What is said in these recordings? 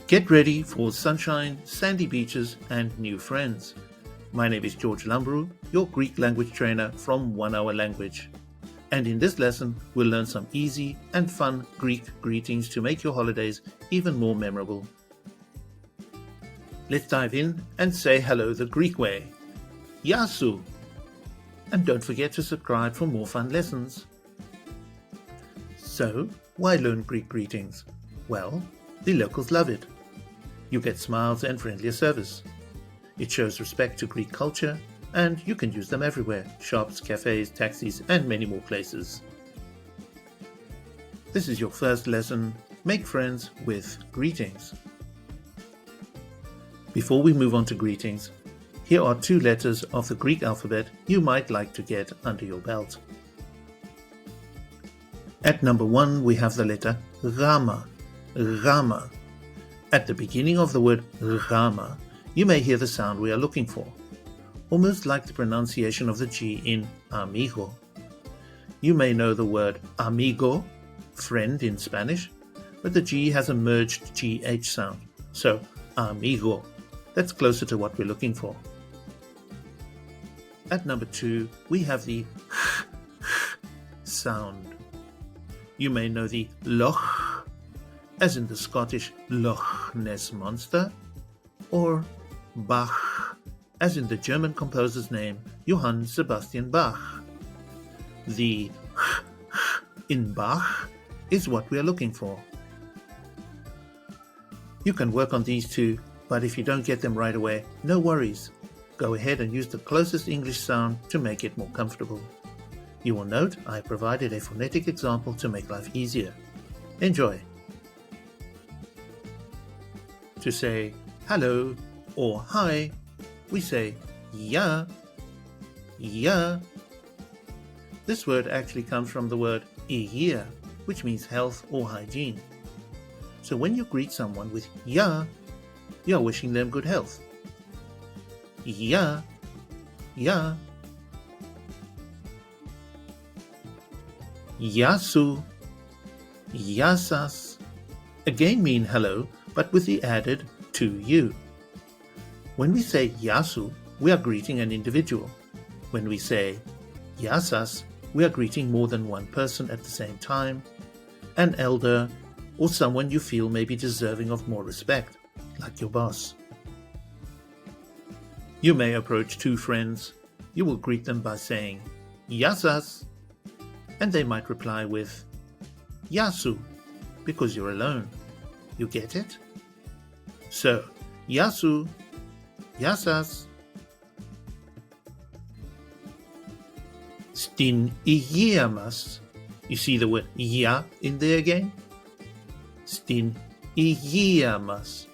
Get ready for sunshine, sandy beaches, and new friends. My name is George Lambrou, your Greek language trainer from 1 Hour Language. And in this lesson, we'll learn some easy and fun Greek greetings to make your holidays even more memorable. Let's dive in and say hello the Greek way. Γεια σου! And don't forget to subscribe for more fun lessons. So, why learn Greek greetings? Well, the locals love it. You get smiles and friendlier service. It shows respect to Greek culture, and you can use them everywhere: shops, cafés, taxis, and many more places. This is your first lesson. Make friends with greetings. Before we move on to greetings, here are 2 letters of the Greek alphabet you might like to get under your belt. At number 1, we have the letter γάμα. Γάμα. At the beginning of the word γάμα, you may hear the sound we are looking for, almost like the pronunciation of the G in amigo. You may know the word amigo, friend in Spanish, but the G has a merged GH sound, so amigo. That's closer to what we're looking for. At number 2, we have the sound. You may know the loch, as in the Scottish Loch Ness Monster, or Bach, as in the German composer's name Johann Sebastian Bach. The in Bach is what we are looking for. You can work on these 2, but if you don't get them right away, no worries. Go ahead and use the closest English sound to make it more comfortable. You will note I provided a phonetic example to make life easier. Enjoy! To say hello or hi, we say ya, ya. This word actually comes from the word υγεία, which means health or hygiene. So when you greet someone with ya, you are wishing them good health. Ya, ya. Γεια σου, γεια σας again mean hello, but with the added to you. When we say γεια σου, we are greeting an individual. When we say γεια σας, we are greeting more than one person at the same time, an elder, or someone you feel may be deserving of more respect, like your boss. You may approach 2 friends. You will greet them by saying γεια σας, and they might reply with γεια σου, because you're alone. You get it? So, γεια σου, γεια σας. Στην υγεία μας. You see the word υγεία in there again? Στην υγεία μας.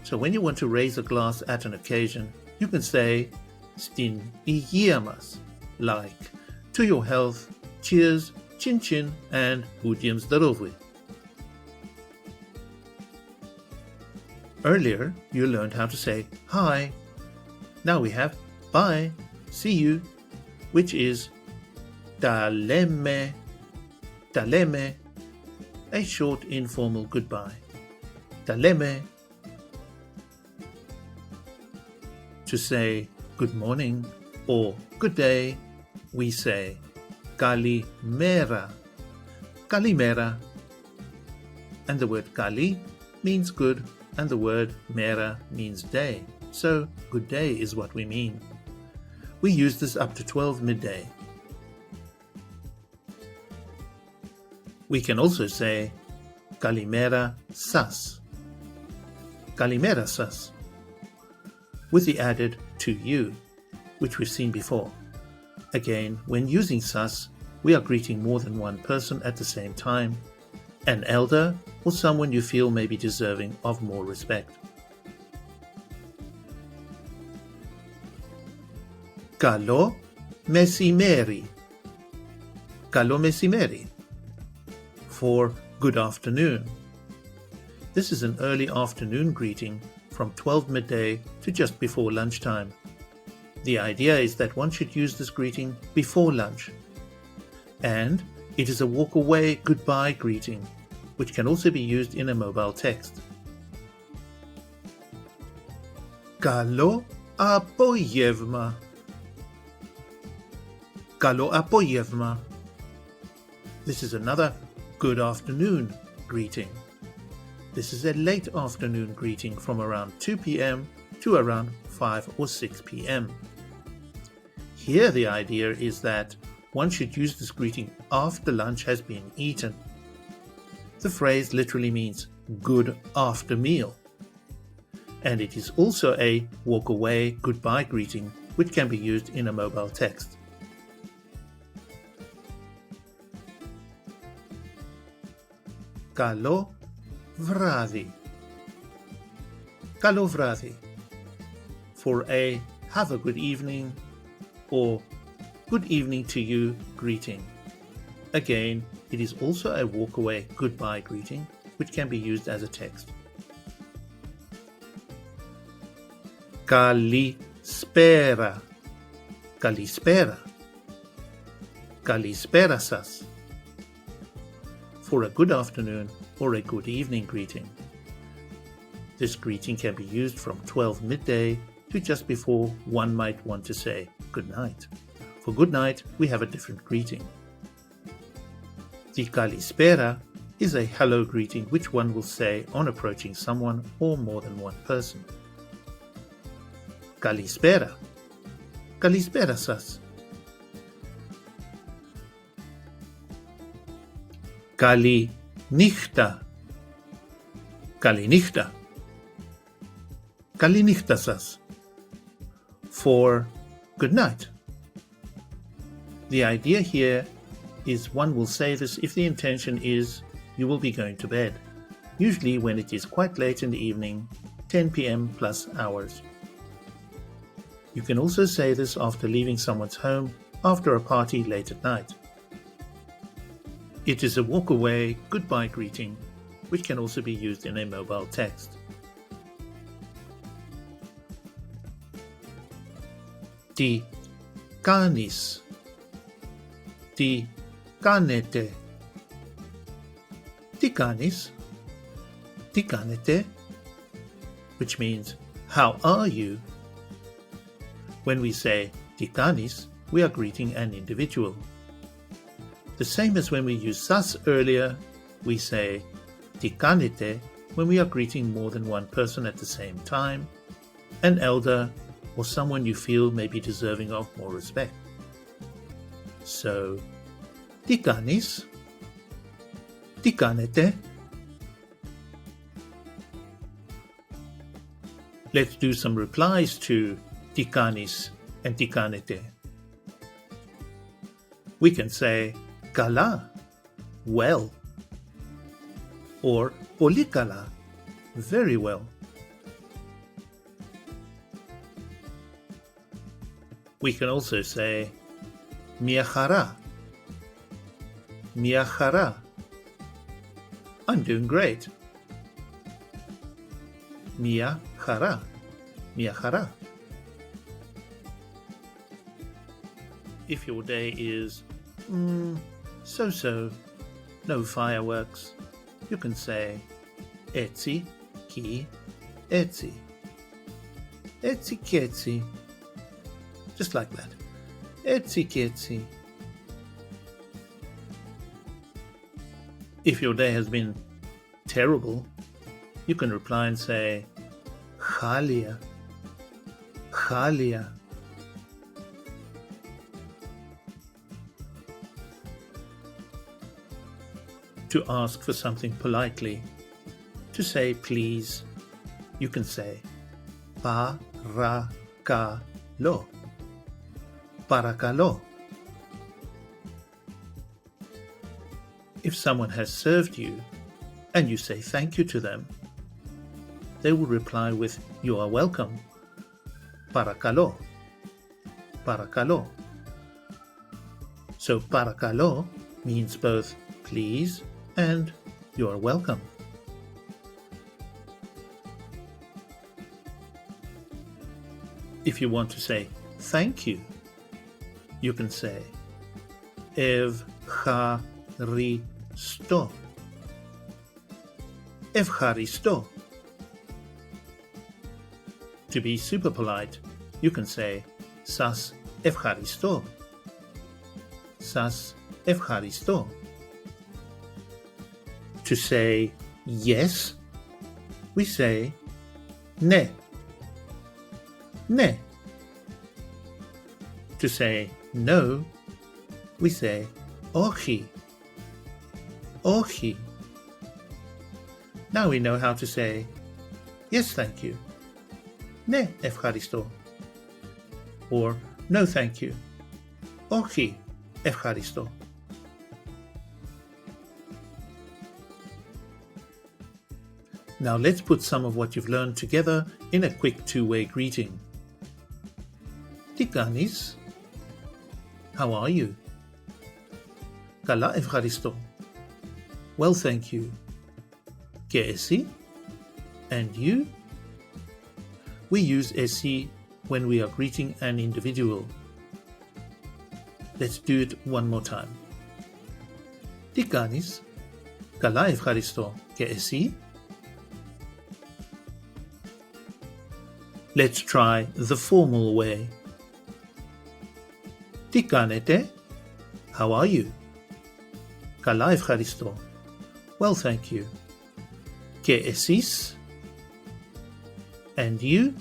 So when you want to raise a glass at an occasion, you can say στην υγεία μας, like to your health, cheers, chin chin, and budiem zdarovi. Earlier, you learned how to say hi. Now we have bye, see you, which is ta leme, a short informal goodbye. Ta leme. To say good morning or good day, we say Kalimera. Kalimera. And the word kali means good, and the word mera means day. So, good day is what we mean. We use this up to 12 midday. We can also say Kalimera sas. Kalimera sas. With the added to you, which we've seen before. Again, when using sas, we are greeting more than one person at the same time, an elder or someone you feel may be deserving of more respect. Καλό μεσημέρι. Καλό μεσημέρι. For good afternoon. This is an early afternoon greeting from 12 midday to just before lunchtime. The idea is that one should use this greeting before lunch. And it is a walk away goodbye greeting, which can also be used in a mobile text. Καλό απόγευμα. Καλό απόγευμα. This is another good afternoon greeting. This is a late afternoon greeting from around 2 p.m. to around 5 or 6 p.m. Here the idea is that one should use this greeting after lunch has been eaten. The phrase literally means good after meal. And it is also a walk away goodbye greeting which can be used in a mobile text. Καλό βράδυ. Καλό βράδυ. For a have a good evening or good evening to you greeting. Again, it is also a walk away goodbye greeting which can be used as a text. Καλησπέρα. Καλησπέρα. Καλησπέρα σας. For a good afternoon or a good evening greeting. This greeting can be used from 12 midday to just before one might want to say good night. For good night, we have a different greeting. The Kalispera is a hello greeting which one will say on approaching someone or more than one person. Kalispera. Kalispera σας. Καληνύχτα. Καληνύχτα. Καληνύχτα σας. For good night. The idea here is one will say this if the intention is you will be going to bed, usually when it is quite late in the evening, 10 p.m. plus hours. You can also say this after leaving someone's home after a party late at night. It is a walk-away, goodbye greeting, which can also be used in a mobile text. Τι κάνεις. Τι κάνετε. Τι κάνεις. Τι κάνετε. Which means, how are you? When we say τι κάνεις, we are greeting an individual. The same as when we use σας earlier, we say τι κάνετε when we are greeting more than one person at the same time, an elder or someone you feel may be deserving of more respect. So, τι κάνεις. Τι κάνετε. Let's do some replies to τι κάνεις and τι κάνετε. We can say καλά, well, or πολύ καλά, very well. We can also say μια χαρά, μια χαρά, I'm doing great. Μια χαρά, μια χαρά. If your day is so-so, no fireworks, you can say έτσι κι έτσι. Έτσι κι έτσι. Just like that. Έτσι κι έτσι. If your day has been terrible, you can reply and say χάλια, χάλια. To ask for something politely, to say please, you can say παρακαλώ, παρακαλώ. If someone has served you and you say thank you to them, they will reply with you are welcome, παρακαλώ, παρακαλώ. So παρακαλώ means both please and you are welcome. If you want to say thank you, you can say ευχαριστώ, ευχαριστώ. To be super polite, you can say Sas ευχαριστώ. Sas ευχαριστώ. To say yes, we say ναι. Ναι. To say no, we say όχι. Όχι. Now we know how to say yes, thank you. Ναι, ευχαριστώ. Or no, thank you. Όχι, ευχαριστώ. Now let's put some of what you've learned together in a quick two-way greeting. Τι κάνεις? How are you? Καλά, ευχαριστώ. Well, thank you. Και εσύ? And you? We use εσύ when we are greeting an individual. Let's do it one more time. Τι κάνεις? Καλά, ευχαριστώ. Και εσύ? Let's try the formal way. Τι κάνετε? How are you? Καλά, ευχαριστώ. Well, thank you. Και εσείς? And you?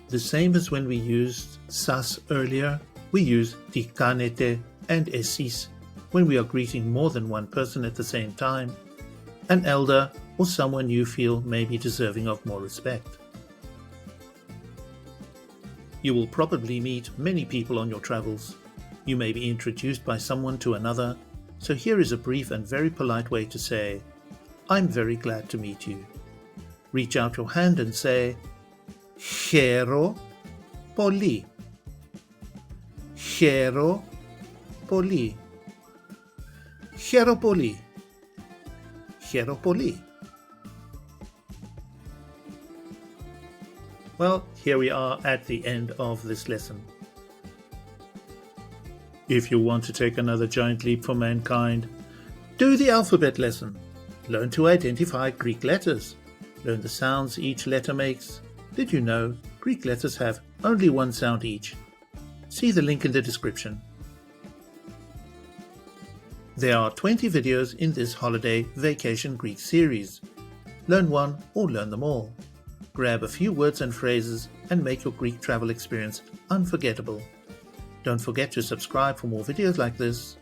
The same as when we used σας earlier, we use τι κάνετε and εσείς when we are greeting more than one person at the same time, an elder or someone you feel may be deserving of more respect. You will probably meet many people on your travels. You may be introduced by someone to another, so here is a brief and very polite way to say, I'm very glad to meet you. Reach out your hand and say, Χαίρο πολύ. Χαίρο πολύ. Χαίρο πολύ. Χαίρο πολύ. Well, here we are at the end of this lesson. If you want to take another giant leap for mankind, do the alphabet lesson. Learn to identify Greek letters. Learn the sounds each letter makes. Did you know Greek letters have only one sound each? See the link in the description. There are 20 videos in this holiday vacation Greek series. Learn one or learn them all. Grab a few words and phrases and make your Greek travel experience unforgettable. Don't forget to subscribe for more videos like this.